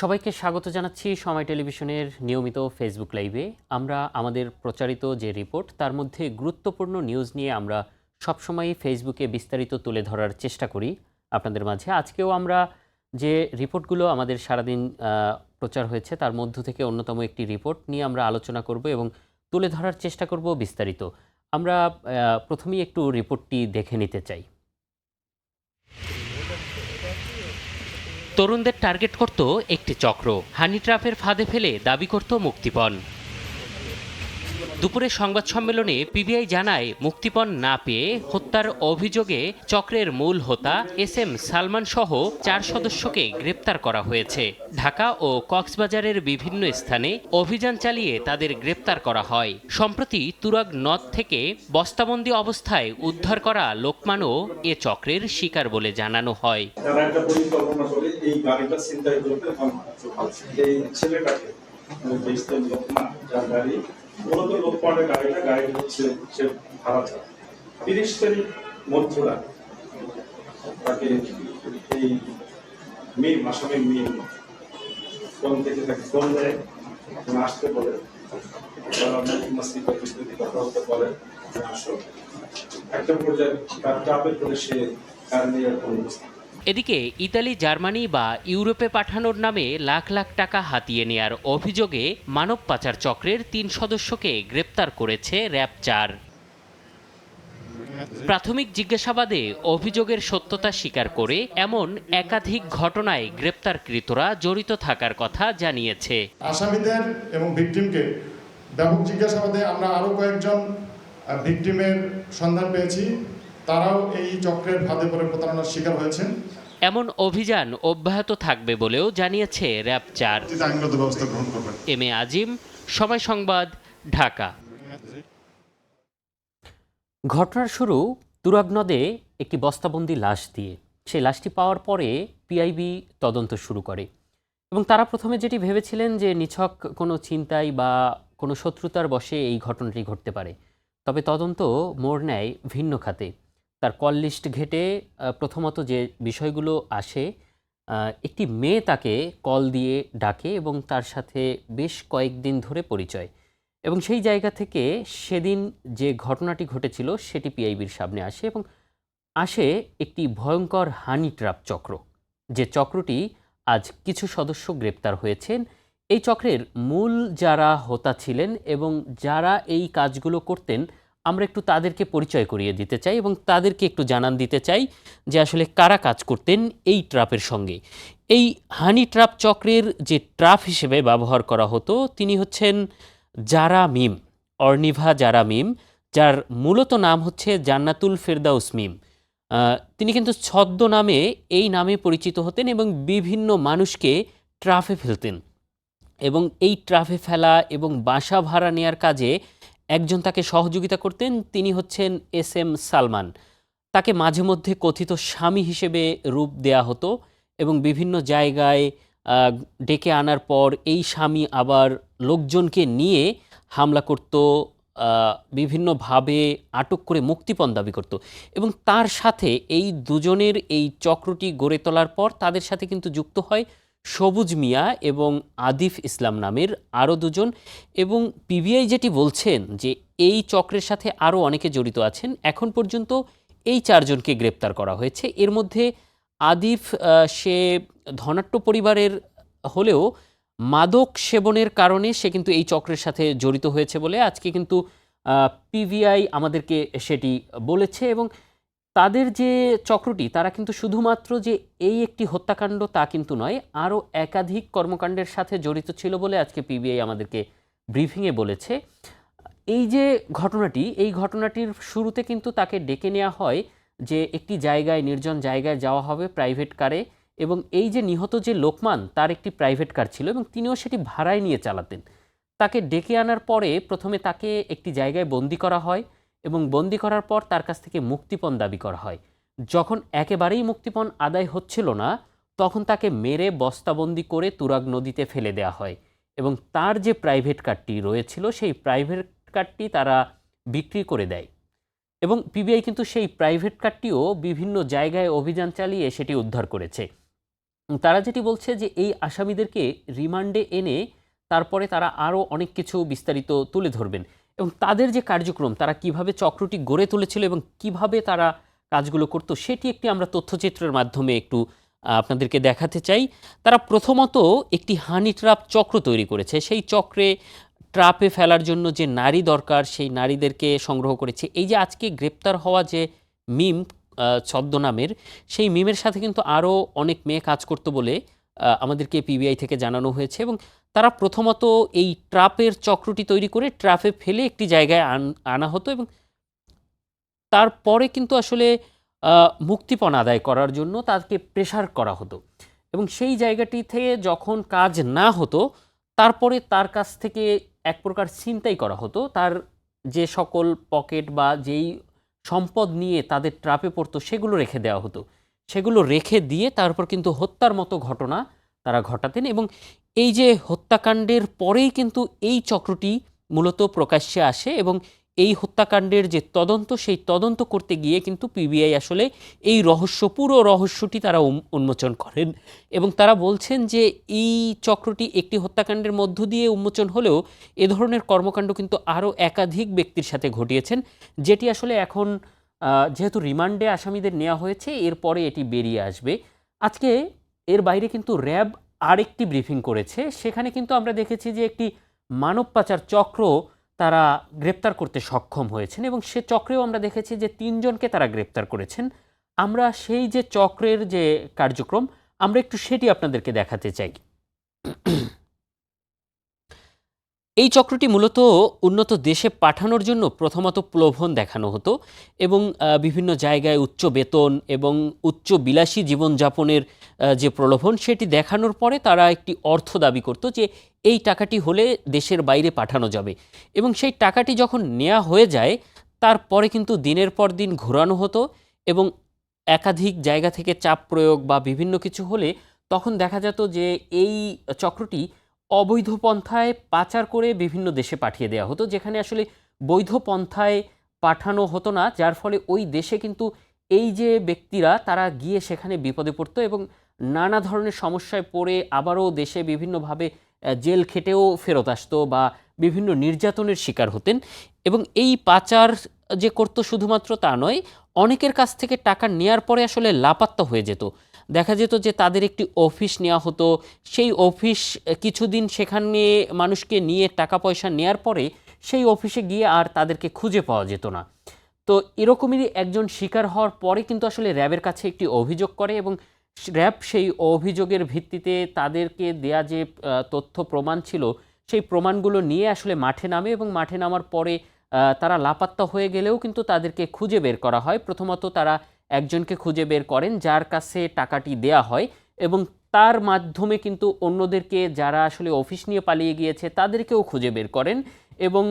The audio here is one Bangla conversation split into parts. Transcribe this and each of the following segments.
সবাইকে স্বাগত জানাচ্ছি সময় টেলিভিশনের নিয়মিত ফেসবুক লাইভে। আমরা আমাদের প্রচারিত যে রিপোর্ট তার মধ্যে গুরুত্বপূর্ণ নিউজ নিয়ে আমরা সবসময়ই ফেসবুকে বিস্তারিত তুলে ধরার চেষ্টা করি আপনাদের মাঝে। আজকেও আমরা যে রিপোর্টগুলো আমাদের সারাদিন প্রচার হয়েছে তার মধ্য থেকে অন্যতম একটি রিপোর্ট নিয়ে আমরা আলোচনা করব এবং তুলে ধরার চেষ্টা করব বিস্তারিত। আমরা প্রথমেই একটু রিপোর্টটি দেখে নিতে চাই। তরুণদের টার্গেট করত একটি চক্র, হানি ট্র্যাপের ফাঁদে ফেলে দাবি করত মুক্তিপণ। দুপুরে সংবাদ সম্মেলনে পিবিআই জানায় মুক্তিপণ না পেয়ে হত্যার অভিযোগে চক্রের মূল হোতা এস এম সালমান সহ 4 সদস্যকে গ্রেপ্তার করা হয়েছে। ঢাকা ও কক্সবাজারের বিভিন্ন স্থানে অভিযান চালিয়ে তাদের গ্রেপ্তার করা হয়। সম্প্রতি তুরাগ নদ থেকে বস্তাবন্দি অবস্থায় উদ্ধার করা লোকমানও এ চক্রের শিকার বলে জানানো হয়। মূলত লোকমানের গাড়ি হচ্ছে সে ভাড়া চায় 30 তারিখ মধ্যরা তাকে এই আসামি ফোন থেকে তাকে ফোন দেয়, আসতে বলে, কথা বলতে বলে, আসো একটা পর্যায়ে তার ট্রাভেল করে সে কার নিয়ে এদিকে ইতালি, জার্মানি বা ইউরোপে পাঠানোর নামে লাখ লাখ টাকা হাতিয়ে নেয়ার অভিযোগে মানব পাচার চক্রের 3 সদস্যকে গ্রেপ্তার করেছে র্যাব 4। প্রাথমিক জিজ্ঞাসাবাদে অভিযোগের সত্যতা স্বীকার করে এমন একাধিক ঘটনায় গ্রেপ্তারকৃতরা জড়িত থাকার কথা জানিয়েছে। আসামিদের এবং ভিকটিমকে ব্যাপক জিজ্ঞাসাবাদে আমরা আরও কয়েকজন ভিকটিমের সন্ধান পেয়েছি, তারাও এই চক্রের ফাঁদে পড়ে প্রতারণার শিকার হয়েছেন। এমন অভিযান অব্যাহত থাকবে বলেও জানিয়েছে র্যাব 4। আইনগত ব্যবস্থা গ্রহণ করবেন। এম এ আজিম, সময় সংবাদ, ঢাকা। ঘটনার শুরু তুরাগ নদে একটি বস্তাবন্দি লাশ দিয়ে। সেই লাশটি পাওয়ার পরে পিআইবি তদন্ত শুরু করে এবং তারা প্রথমে যেটি ভেবেছিলেন যে নিছক কোনো ছিনতাই বা কোনো শত্রুতার বশে এই ঘটনাটি ঘটতে পারে, তবে তদন্ত মোড় নেয় ভিন্ন খাতে। তার কল লিস্ট ঘেটে প্রথমত যে বিষয়গুলো আসে, একটি মেয়ে তাকে কল দিয়ে ডাকে এবং তার সাথে বেশ কয়েকদিন ধরে পরিচয়, এবং সেই জায়গা থেকে সেদিন যে ঘটনাটি ঘটেছিল সেটি পিআইবির সামনে আসে এবং আসে একটি ভয়ঙ্কর হানি ট্র্যাপ চক্র, যে চক্রটি আজ কিছু সদস্য গ্রেপ্তার হয়েছেন। এই চক্রের মূল যারা হোতা ছিলেন এবং যারা এই কাজগুলো করতেন, আমরা একটু তাদেরকে পরিচয় করিয়ে দিতে চাই এবং তাদেরকে একটু জানান দিতে চাই যে আসলে কারা কাজ করতেন এই ট্র্যাপের সঙ্গে। এই হানি ট্র্যাপ চক্রের যে ট্র্যাপ হিসেবে ব্যবহার করা হতো তিনি হচ্ছেন জারা মিম, অর্নিভা জারা মিম, যার মূলত নাম হচ্ছে জান্নাতুল ফেরদাউস মিম। তিনি কিন্তু ছদ্মনামে এই নামে পরিচিত হতেন এবং বিভিন্ন মানুষকে ট্রাফে ফেলতেন, এবং এই ট্রাফে ফেলা এবং বাসা ভাড়া নেয়ার কাজে একজন তাকে সহযোগিতা করতেন, তিনি হচ্ছেন এস এম সালমান। তাকে মাঝে মধ্যে কথিত স্বামী হিসেবে রূপ দেয়া হতো এবং বিভিন্ন জায়গায় ডেকে আনার পর এই স্বামী আবার লোকজনকে নিয়ে হামলা করত, বিভিন্নভাবে আটক করে মুক্তিপণ দাবি করত। এবং তার সাথে এই দুজনের এই চক্রটি গড়ে তোলার পর তাদের সাথে কিন্তু যুক্ত হয় সবুজ মিয়া এবং আদিফ ইসলাম নামের আরও দুজন। এবং পিবিআই যেটি বলছেন যে এই চক্রের সাথে আরও অনেকে জড়িত আছেন। এখন পর্যন্ত এই 4 জনকে গ্রেপ্তার করা হয়েছে। এর মধ্যে আদিফ সে ধনাঢ্য পরিবারের হলেও মাদক সেবনের কারণে সে কিন্তু এই চক্রের সাথে জড়িত হয়েছে বলে আজকে কিন্তু পিবিআই আমাদেরকে সেটি বলেছে। এবং তাদের যে চক্রটি, তারা কিন্তু শুধুমাত্র যে এই একটি হত্যাকাণ্ড তা কিন্তু নয়, আরও একাধিক কর্মকাণ্ডের সাথে জড়িত ছিল বলে আজকে পিবিআই আমাদেরকে ব্রিফিংয়ে বলেছে। এই যে ঘটনাটি, এই ঘটনাটির শুরুতে কিন্তু তাকে ডেকে নেওয়া হয় যে একটি জায়গায়, নির্জন জায়গায় যাওয়া হবে প্রাইভেট কারে, এবং এই যে নিহত যে লোকমান তার একটি প্রাইভেট কার ছিল এবং তিনিও সেটি ভাড়ায় নিয়ে চালাতেন। তাকে ডেকে আনার পরে প্রথমে তাকে একটি জায়গায় বন্দি করা হয় এবং বন্দি করার পর তার কাছ থেকে মুক্তিপণ দাবি করা হয়। যখন একেবারেই মুক্তিপণ আদায় হচ্ছিল না, তখন তাকে মেরে বস্তাবন্দি করে তুরাগ নদীতে ফেলে দেওয়া হয় এবং তার যে প্রাইভেট কারটি রয়েছিল সেই প্রাইভেট কারটি তারা বিক্রি করে দেয়। এবং পিবিআই কিন্তু সেই প্রাইভেট কারটিও বিভিন্ন জায়গায় অভিযান চালিয়ে সেটি উদ্ধার করেছে। তারা যেটি বলছে যে এই আসামিদেরকে রিমান্ডে এনে তারপরে তারা আরও অনেক কিছু বিস্তারিত তুলে ধরবেন এবং তাদের যে কার্যক্রম তারা কিভাবে চক্রটি গড়ে তুলেছিল এবং কিভাবে তারা কাজগুলো করতো সেটি একটি আমরা তথ্যচিত্রের মাধ্যমে একটু আপনাদেরকে দেখাতে চাই। তারা প্রথমত একটি হানি ট্র্যাপ চক্র তৈরি করেছে। সেই চক্রে ট্র্যাপে ফেলার জন্য যে নারী দরকার সেই নারীদেরকে সংগ্রহ করেছে। এই যে আজকে গ্রেপ্তার হওয়া যে মিম ছদ্মনামের, সেই মিমের সাথে কিন্তু আরও অনেক মেয়ে কাজ করতো বলে আমাদেরকে পিবিআই থেকে জানানো হয়েছে এবং তারা প্রথমত এই ট্র্যাপের চক্রটি তৈরি করে ট্র্যাপে ফেলে একটি জায়গায় আনা হতো এবং তারপরে কিন্তু আসলে মুক্তিপণ আদায় করার জন্য তাকে প্রেশার করা হতো এবং সেই জায়গাটি থেকে যখন কাজ না হতো তারপরে তার কাছ থেকে এক প্রকার ছিনতাই করা হতো। তার যে সকল পকেট বা যেই সম্পদ নিয়ে তাদের ট্র্যাপে পড়তো সেগুলো রেখে দেওয়া হতো। সেগুলো রেখে দিয়ে তারপর কিন্তু হত্যার মতো ঘটনা তারা ঘটাতেন এবং এই যে হত্যাকাণ্ডের পরেই কিন্তু এই চক্রটি মূলত প্রকাশ্যে আসে এবং এই হত্যাকাণ্ডের যে তদন্ত সেই তদন্ত করতে গিয়ে কিন্তু পিবিআই আসলে এই পুরো রহস্যটি তারা উন্মোচন করেন এবং তারা বলছেন যে এই চক্রটি একটি হত্যাকাণ্ডের মধ্য দিয়ে উন্মোচন হলেও এ ধরনের কর্মকাণ্ড কিন্তু আরও একাধিক ব্যক্তির সাথে ঘটিয়েছেন, যেটি আসলে এখন যেহেতু রিমান্ডে আসামিদের নেওয়া হয়েছে এরপরে এটি বেরিয়ে আসবে। আজকে এর বাইরে কিন্তু র্যাব আরেকটি ব্রিফিং করেছে, সেখানে কিন্তু আমরা দেখেছি যে একটি মানব পাচার চক্র তারা গ্রেপ্তার করতে সক্ষম হয়েছেন এবং সে চক্রেও আমরা দেখেছি যে ৩ জনকে তারা গ্রেপ্তার করেছেন। আমরা সেই যে চক্রের যে কার্যক্রম আমরা একটু সেটি আপনাদেরকে দেখাতে চাই। এই চক্রটি মূলত উন্নত দেশে পাঠানোর জন্য প্রথমত প্রলোভন দেখানো হতো এবং বিভিন্ন জায়গায় উচ্চ বেতন এবং উচ্চ বিলাসী জীবনযাপনের যে প্রলোভন সেটি দেখানোর পরে তারা একটি অর্থ দাবি করত যে এই টাকাটি হলে দেশের বাইরে পাঠানো যাবে এবং সেই টাকাটি যখন নেওয়া হয়ে যায় তারপরে কিন্তু দিনের পর দিন ঘোরানো হতো এবং একাধিক জায়গা থেকে চাপ প্রয়োগ বা বিভিন্ন কিছু হলে তখন দেখা যেত যে এই চক্রটি অবৈধ পন্থায় পাচার করে বিভিন্ন দেশে পাঠিয়ে দেওয়া হতো, যেখানে আসলে বৈধ পন্থায় পাঠানো হতো না, যার ফলে ওই দেশে কিন্তু এই যে ব্যক্তিরা তারা গিয়ে সেখানে বিপদে পড়তো এবং নানা ধরনের সমস্যায় পড়ে আবারও দেশে বিভিন্নভাবে জেল খেটেও ফেরত আসতো বা বিভিন্ন নির্যাতনের শিকার হতেন এবং এই পাচার যে করতো শুধুমাত্র তা নয়, অনেকের কাছ থেকে টাকা নেয়ার পরে আসলে লাপাত্তা হয়ে যেত। দেখা যেত যে তাদের একটি অফিস নেওয়া হতো, সেই অফিস কিছুদিন সেখানে মানুষকে নিয়ে টাকা পয়সা নেয়ার পরে সেই অফিসে গিয়ে আর তাদেরকে খুঁজে পাওয়া যেত না। তো এরকমই একজন শিকার হওয়ার পরে কিন্তু আসলে র্যাবের কাছে একটি অভিযোগ করে এবং র্যাব সেই অভিযোগের ভিত্তিতে তাদেরকে দেয়া যে তথ্য প্রমাণ ছিল সেই প্রমাণগুলো নিয়ে আসলে মাঠে নামে এবং মাঠে নামার পরে তারা লাপাত্তা হয়ে গেলেও কিন্তু তাদেরকে খুঁজে বের করা হয়। প্রথমত তারা একজনকে খুঁজে বের করেন যার কাছে টাকাটি দেয়া হয় এবং তার মাধ্যমে কিন্তু অন্যদেরকে যারা আসলে অফিস নিয়ে পালিয়ে গিয়েছে তাদেরকেও খুঁজে বের করেন এবং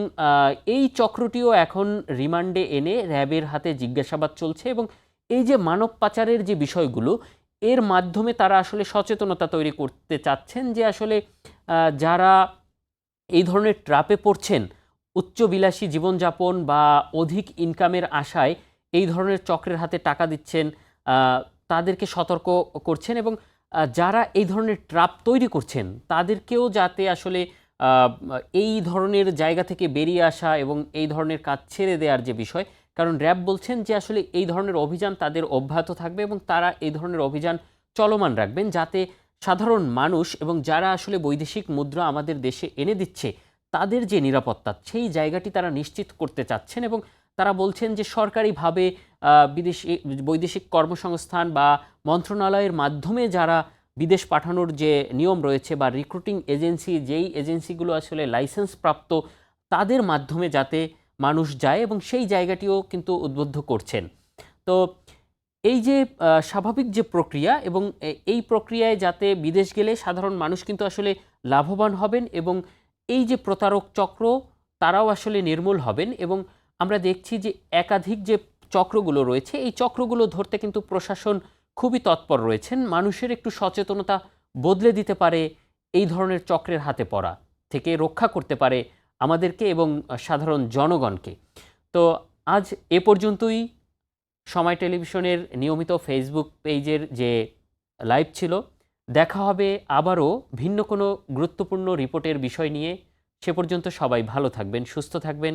এই চক্রটিও এখন রিমান্ডে এনে র্যাবের হাতে জিজ্ঞাসাবাদ চলছে এবং এই যে মানব পাচারের যে বিষয়গুলো এর মাধ্যমে তারা আসলে সচেতনতা তৈরি করতে চাচ্ছেন যে আসলে যারা এই ধরনের ট্র্যাপে পড়ছেন, উচ্চবিলাসী জীবনযাপন বা অধিক ইনকামের আশায় এই ধরনের চক্রের হাতে টাকা দিচ্ছেন, তাদেরকে সতর্ক করছেন এবং যারা এই ধরনের ট্র্যাপ তৈরি করছেন তাদেরকেও যাতে আসলে এই ধরনের জায়গা থেকে বেরিয়ে আসা এবং এই ধরনের কাজ ছেড়ে দেওয়ার যে বিষয়, কারণ র্যাব বলছেন যে আসলে এই ধরনের অভিযান তাদের অব্যাহত থাকবে এবং তারা এই ধরনের অভিযান চলমান রাখবেন যাতে সাধারণ মানুষ এবং যারা আসলে বৈদেশিক মুদ্রা আমাদের দেশে এনে দিচ্ছে তাদের যে নিরাপত্তা সেই জায়গাটি তারা নিশ্চিত করতে চাচ্ছেন এবং তারা বলছেন যে সরকারিভাবে বৈদেশিক কর্মসংস্থান বা মন্ত্রণালয়ের মাধ্যমে যারা বিদেশ পাঠানোর যে নিয়ম রয়েছে বা রিক্রুটিং এজেন্সি যেই এজেন্সিগুলো আসলে লাইসেন্স প্রাপ্ত তাদের মাধ্যমে যাতে মানুষ যায় এবং সেই জায়গাটিও কিন্তু উদ্বুদ্ধ করছেন। তো এই যে স্বাভাবিক যে প্রক্রিয়া এবং এই প্রক্রিয়ায় যাতে বিদেশ গেলে সাধারণ মানুষ কিন্তু আসলে লাভবান হবেন এবং এই যে প্রতারক চক্র তারাও আসলে নির্মূল হবেন এবং আমরা দেখছি যে একাধিক যে চক্রগুলো রয়েছে এই চক্রগুলো ধরতে কিন্তু প্রশাসন খুবই তৎপর রয়েছেন। মানুষের একটু সচেতনতা বদলে দিতে পারে, এই ধরনের চক্রের হাতে পড়া থেকে রক্ষা করতে পারে আমাদেরকে এবং সাধারণ জনগণকে। তো আজ এ পর্যন্তই। সময় টেলিভিশনের নিয়মিত ফেসবুক পেজের যে লাইভ ছিল দেখা হবে আবারও ভিন্ন কোনো গুরুত্বপূর্ণ রিপোর্টের বিষয় নিয়ে। সে পর্যন্ত সবাই ভালো থাকবেন, সুস্থ থাকবেন,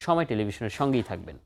সময় টেলিভিশনের সঙ্গেই থাকবেন।